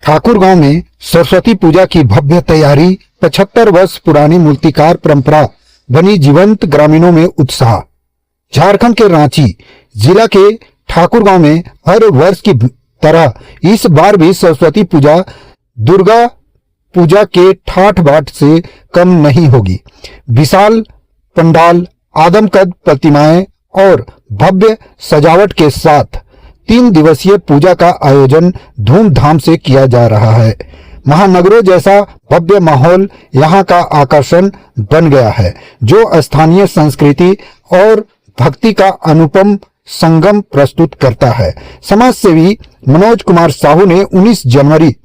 ठाकुर गांव में सरस्वती पूजा की भव्य तैयारी। 75 वर्ष पुरानी मूर्तिकार परंपरा बनी जीवंत। ग्रामीणों में उत्साह। झारखंड के रांची जिला के ठाकुर गांव में हर वर्ष की तरह इस बार भी सरस्वती पूजा दुर्गा पूजा के ठाठ बाट से कम नहीं होगी। विशाल पंडाल, आदमकद प्रतिमाएं और भव्य सजावट के साथ 3 दिवसीय पूजा का आयोजन धूमधाम से किया जा रहा है। महानगरों जैसा भव्य माहौल यहाँ का आकर्षण बन गया है, जो स्थानीय संस्कृति और भक्ति का अनुपम संगम प्रस्तुत करता है। समाज सेवी मनोज कुमार साहू ने 19 जनवरी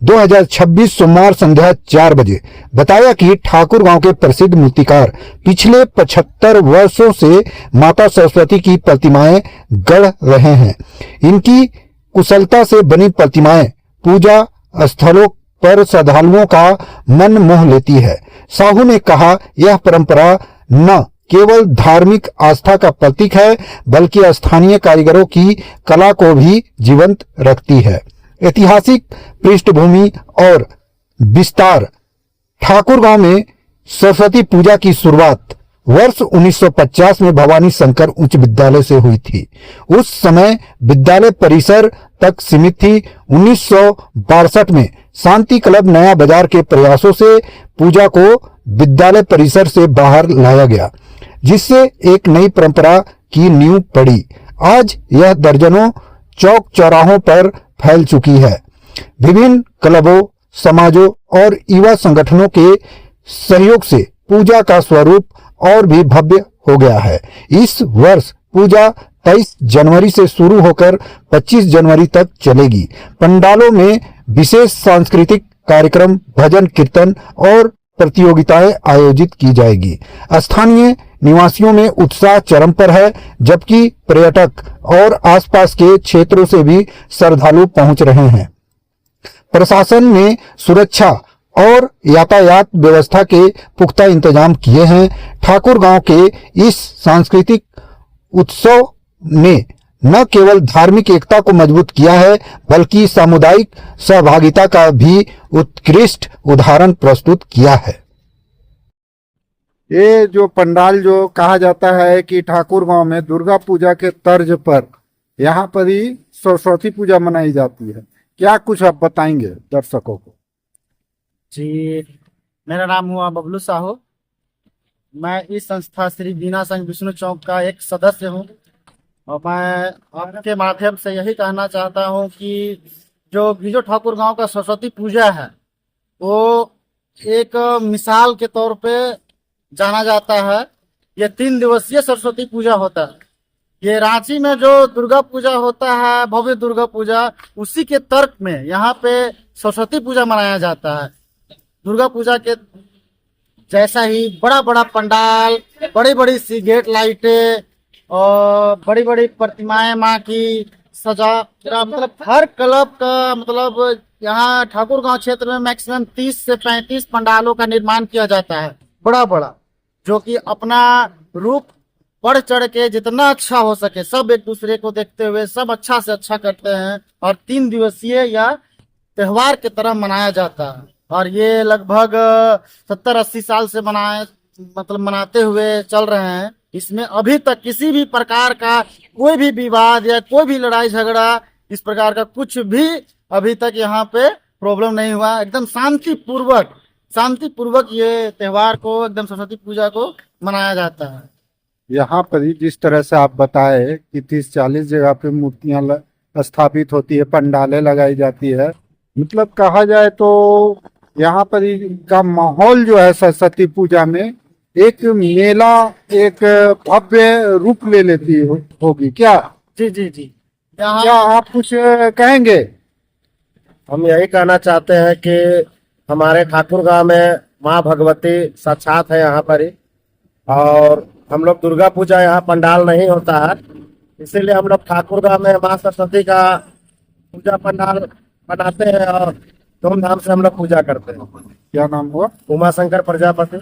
2026 सोमवार संध्या 4 बजे बताया कि ठाकुर गांव के प्रसिद्ध मूर्तिकार पिछले 75 वर्षों से माता सरस्वती की प्रतिमाएं गढ़ रहे हैं। इनकी कुशलता से बनी प्रतिमाएं पूजा स्थलों पर श्रद्धालुओं का मन मोह लेती है। साहू ने कहा, यह परंपरा न केवल धार्मिक आस्था का प्रतीक है, बल्कि स्थानीय कारीगरों की कला को भी जीवंत रखती है। ऐतिहासिक पृष्ठभूमि और विस्तार। ठाकुर गांव में सरस्वती पूजा की शुरुआत वर्ष 1950 में भवानी शंकर उच्च विद्यालय से हुई थी। उस समय विद्यालय परिसर तक सीमित थी। 1962 में शांति क्लब नया बाजार के प्रयासों से पूजा को विद्यालय परिसर से बाहर लाया गया, जिससे एक नई परंपरा की नींव पड़ी। आज यह दर्जनों चौक चौराहों पर फैल चुकी है। विभिन्न क्लबों, समाजों और युवा संगठनों के सहयोग से पूजा का स्वरूप और भी भव्य हो गया है। इस वर्ष पूजा 23 जनवरी से शुरू होकर 25 जनवरी तक चलेगी। पंडालों में विशेष सांस्कृतिक कार्यक्रम, भजन कीर्तन और प्रतियोगिताएं आयोजित की जाएगी। स्थानीय निवासियों में उत्साह चरम पर है, जबकि पर्यटक और आसपास के क्षेत्रों से भी श्रद्धालु पहुंच रहे हैं। प्रशासन ने सुरक्षा और यातायात व्यवस्था के पुख्ता इंतजाम किए हैं। ठाकुर गांव के इस सांस्कृतिक उत्सव ने न केवल धार्मिक एकता को मजबूत किया है, बल्कि सामुदायिक सहभागिता का भी उत्कृष्ट उदाहरण प्रस्तुत किया है। ये जो पंडाल जो कहा जाता है कि ठाकुर गांव में दुर्गा पूजा के तर्ज पर यहाँ पर ही सरस्वती पूजा मनाई जाती है। क्या कुछ आप बताएंगे दर्शकों को? जी, मेरा नाम हुआ बबलू साहू। मैं इस संस्था श्री बीना संघ विष्णु चौक का एक सदस्य हूँ और मैं आपके माध्यम से यही कहना चाहता हूँ कि जो ठाकुर गांव का सरस्वती पूजा है वो एक मिसाल के तौर पे जाना जाता है। ये 3 दिवसीय सरस्वती पूजा होता है। ये रांची में जो दुर्गा पूजा होता है, भव्य दुर्गा पूजा, उसी के तर्क में यहाँ पे सरस्वती पूजा मनाया जाता है। दुर्गा पूजा के जैसा ही बड़ा बड़ा पंडाल, बड़ी बड़ी सी गेट लाइटें और बड़ी बड़ी प्रतिमाएं माँ की सजा, मतलब हर क्लब का मतलब यहाँ ठाकुर गांव क्षेत्र में मैक्सिमम 30 से 35 पंडालों का निर्माण किया जाता है, बड़ा बड़ा, जो कि अपना रूप बढ़ चढ़ के जितना अच्छा हो सके सब एक दूसरे को देखते हुए सब अच्छा से अच्छा करते हैं और 3 दिवसीय या त्योहार की तरह मनाया जाता है। और ये लगभग 70-80 साल से मनाते हुए चल रहे हैं। इसमें अभी तक किसी भी प्रकार का कोई भी विवाद या कोई भी लड़ाई झगड़ा इस प्रकार का कुछ भी अभी तक यहाँ पे प्रॉब्लम नहीं हुआ। एकदम शांतिपूर्वक ये त्योहार को, एकदम सरस्वती पूजा को मनाया जाता है। यहाँ पर ही जिस तरह से आप बताए कि 30-40 जगह पे मूर्तियां स्थापित होती है, पंडालें लगाई जाती है, मतलब कहा जाए तो यहाँ पर ही का माहौल जो है सरस्वती पूजा में एक मेला, एक भव्य रूप ले लेती होगी क्या? जी जी जी। क्या आप कुछ कहेंगे? हम यही कहना चाहते हैं कि हमारे ठाकुर गांव में माँ भगवती साक्षात है यहाँ पर ही, और हम लोग दुर्गा पूजा यहाँ पंडाल नहीं होता है, इसीलिए हम लोग ठाकुर गांव में माँ सरस्वती का पूजा पंडाल बनाते हैं और धूमधाम से हम लोग पूजा करते हैं। क्या नाम हुआ? उमा शंकर प्रजापति।